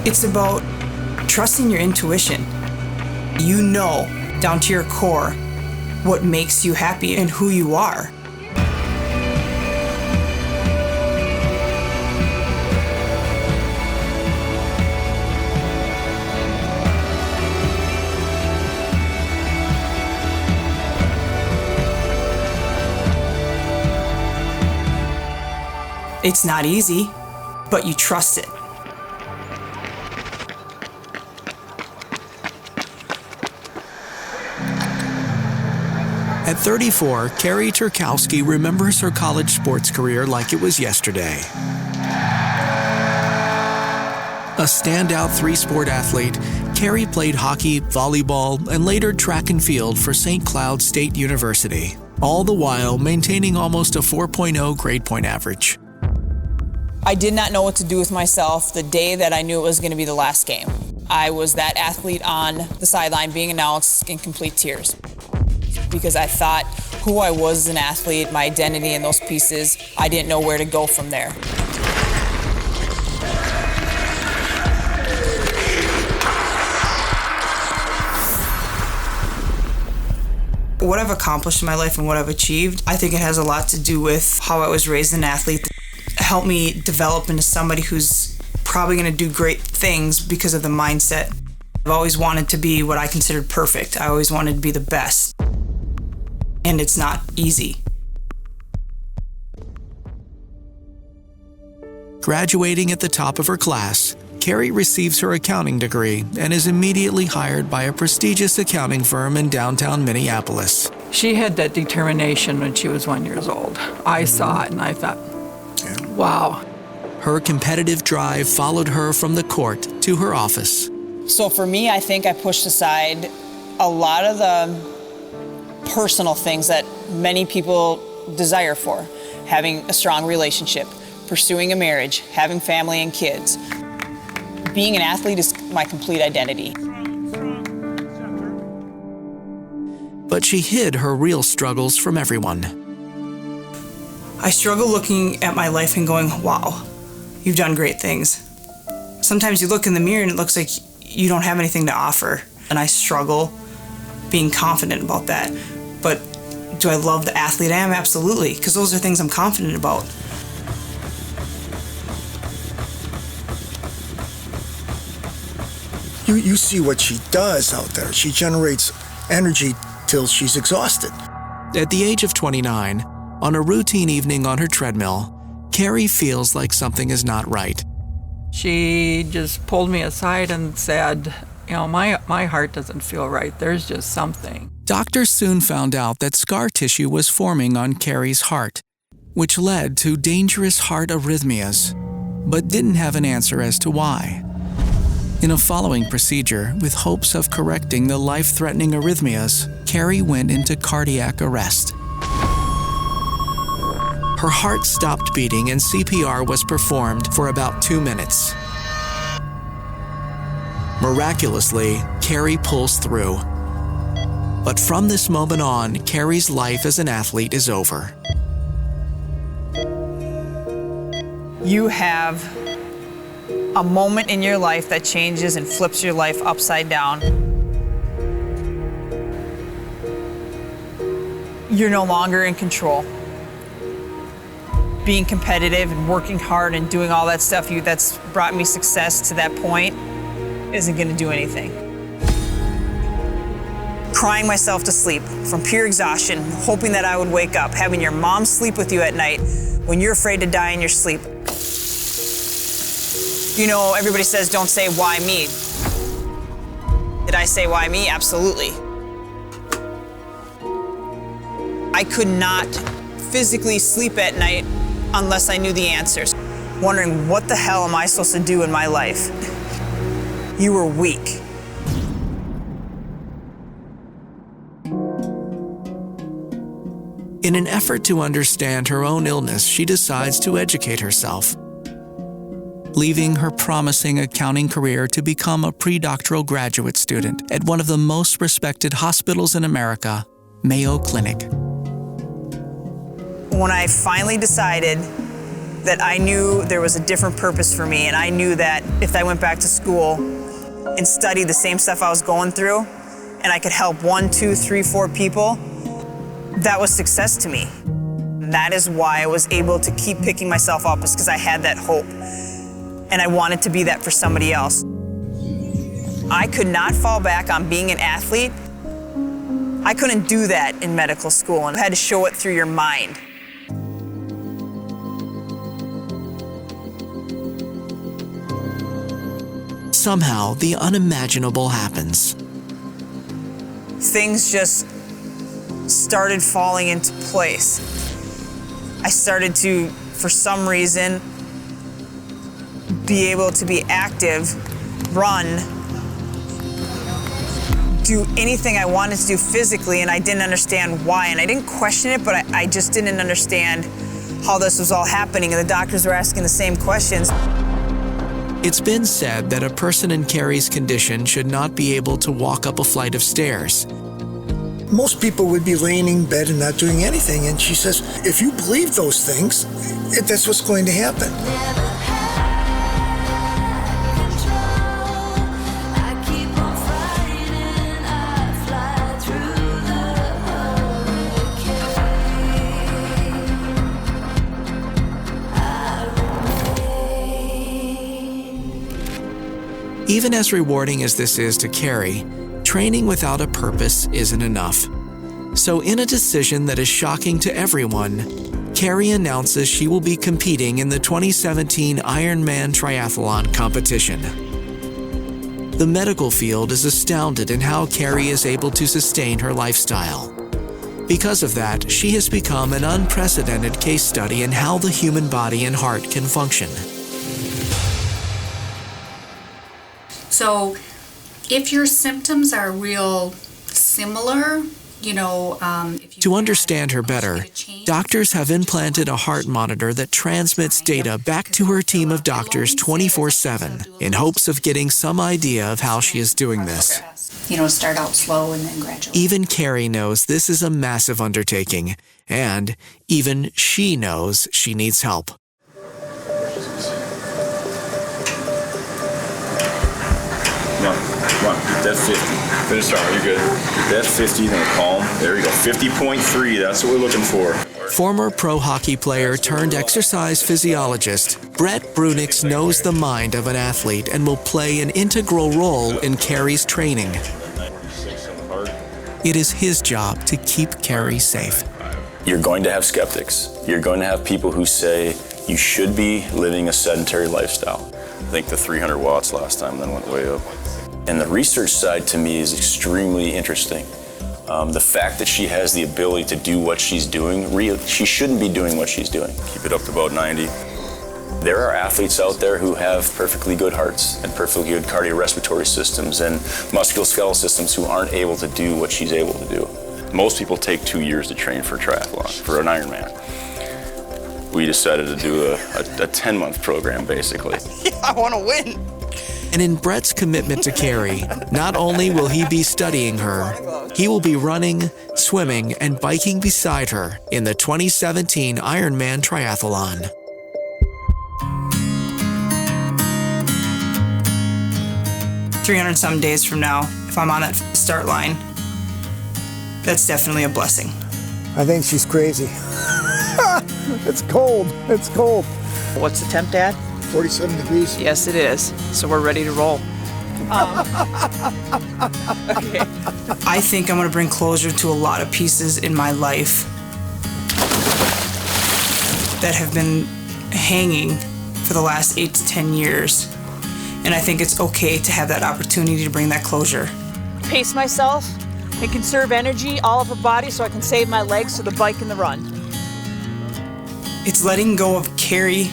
It's about trusting your intuition. You know, down to your core, what makes you happy and who you are. It's not easy, but you trust it. At 34, Kari Turkowski remembers her college sports career like it was yesterday. A standout three-sport athlete, Kari played hockey, volleyball, and later track and field for St. Cloud State University, all the while maintaining almost a 4.0 grade point average. I did not know what to do with myself the day that I knew it was going to be the last game. I was that athlete on the sideline being announced in complete tears. Because I thought who I was as an athlete, my identity and those pieces, I didn't know where to go from there. What I've accomplished in my life and what I've achieved, I think it has a lot to do with how I was raised an athlete. It helped me develop into somebody who's probably going to do great things because of the mindset. I've always wanted to be what I considered perfect. I always wanted to be the best. And it's not easy. Graduating at the top of her class, Kari receives her accounting degree and is immediately hired by a prestigious accounting firm in downtown Minneapolis. She had that determination when she was 1 year old. I saw it and I thought, wow. Her competitive drive followed her from the court to her office. So for me, I think I pushed aside a lot of the personal things that many people desire for. Having a strong relationship, pursuing a marriage, having family and kids. Being an athlete is my complete identity. But she hid her real struggles from everyone. I struggle looking at my life and going, wow, you've done great things. Sometimes you look in the mirror and it looks like you don't have anything to offer. And I struggle being confident about that. But do I love the athlete I am? Absolutely, because those are things I'm confident about. You see what she does out there. She generates energy till she's exhausted. At the age of 29, on a routine evening on her treadmill, Kari feels like something is not right. She just pulled me aside and said, you know, my heart doesn't feel right. There's just something. Doctors soon found out that scar tissue was forming on Kari's heart, which led to dangerous heart arrhythmias, but didn't have an answer as to why. In a following procedure, with hopes of correcting the life-threatening arrhythmias, Kari went into cardiac arrest. Her heart stopped beating and CPR was performed for about 2 minutes. Miraculously, Kari pulls through. But from this moment on, Kari's life as an athlete is over. You have a moment in your life that changes and flips your life upside down. You're no longer in control. Being competitive and working hard and doing all that stuff that's brought me success to that point isn't going to do anything. Crying myself to sleep from pure exhaustion, hoping that I would wake up, having your mom sleep with you at night when you're afraid to die in your sleep. You know, everybody says, don't say, why me? Did I say, why me? Absolutely. I could not physically sleep at night unless I knew the answers. Wondering, what the hell am I supposed to do in my life? You were weak. In an effort to understand her own illness, she decides to educate herself, leaving her promising accounting career to become a pre-doctoral graduate student at one of the most respected hospitals in America, Mayo Clinic. When I finally decided that I knew there was a different purpose for me, and I knew that if I went back to school and studied the same stuff I was going through, and I could help 1, 2, 3, 4 people, that was success to me. That is why I was able to keep picking myself up, is because I had that hope, and I wanted to be that for somebody else. I could not fall back on being an athlete. I couldn't do that in medical school, and I had to show it through your mind. Somehow, the unimaginable happens. Things just started falling into place. I started to, for some reason, be able to be active, run, do anything I wanted to do physically, and I didn't understand why. And I didn't question it, but I just didn't understand how this was all happening, and the doctors were asking the same questions. It's been said that a person in Kari's condition should not be able to walk up a flight of stairs. Most people would be laying in bed and not doing anything. And she says, if you believe those things, that's what's going to happen. Even as rewarding as this is to Kari, training without a purpose isn't enough. So in a decision that is shocking to everyone, Kari announces she will be competing in the 2017 Ironman Triathlon competition. The medical field is astounded in how Kari is able to sustain her lifestyle. Because of that, she has become an unprecedented case study in how the human body and heart can function. So if your symptoms are real similar, To understand her better, doctors have implanted a heart monitor that transmits data back to her team of doctors 24/7 in hopes of getting some idea of how she is doing this. Start out slow and then gradually. Even Kari knows this is a massive undertaking, and even she knows she needs help. Come on, get that 50. Finish strong, you're good. Get that 50, then calm. There you go, 50.3, that's what we're looking for. Former pro hockey player turned exercise physiologist, Brett Brunix knows the mind of an athlete and will play an integral role in Kari's training. It is his job to keep Kari safe. You're going to have skeptics. You're going to have people who say you should be living a sedentary lifestyle. I think the 300 watts last time then went way up. And the research side to me is extremely interesting. The fact that she has the ability to do what she's doing, she shouldn't be doing what she's doing. Keep it up to about 90. There are athletes out there who have perfectly good hearts and perfectly good cardiorespiratory systems and musculoskeletal systems who aren't able to do what she's able to do. Most people take 2 years to train for a triathlon, for an Ironman. We decided to do a 10-month program, basically. Yeah, I want to win. And in Brett's commitment to Kari, not only will he be studying her, he will be running, swimming, and biking beside her in the 2017 Ironman Triathlon. Some days from now, if I'm on that start line, that's definitely a blessing. I think she's crazy. It's cold. It's cold. What's the temp, Dad? 47 degrees. Yes, it is. So we're ready to roll. Okay. I think I'm going to bring closure to a lot of pieces in my life that have been hanging for the last 8 to 10 years. And I think it's okay to have that opportunity to bring that closure. Pace myself and conserve energy all over body so I can save my legs for the bike and the run. It's letting go of Kari,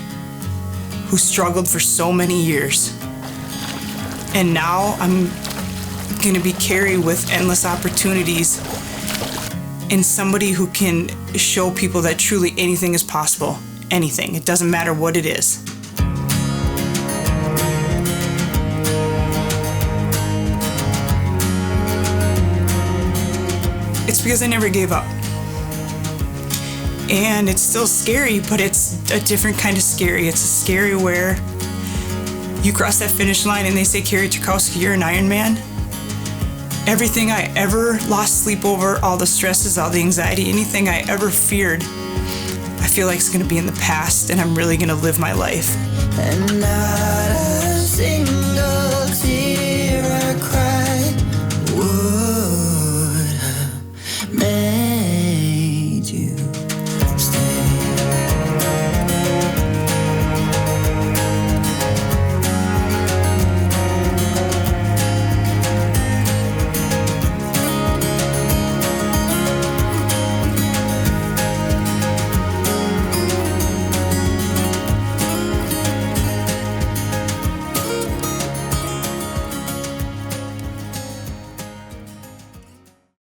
who struggled for so many years. And now I'm going to be Kari with endless opportunities and somebody who can show people that truly anything is possible. Anything. It doesn't matter what it is. It's because I never gave up. And it's still scary, but it's a different kind of scary. It's a scary where you cross that finish line and they say, Kari Turkowski, you're an Ironman. Everything I ever lost sleep over, all the stresses, all the anxiety, anything I ever feared, I feel like it's going to be in the past, and I'm really going to live my life. And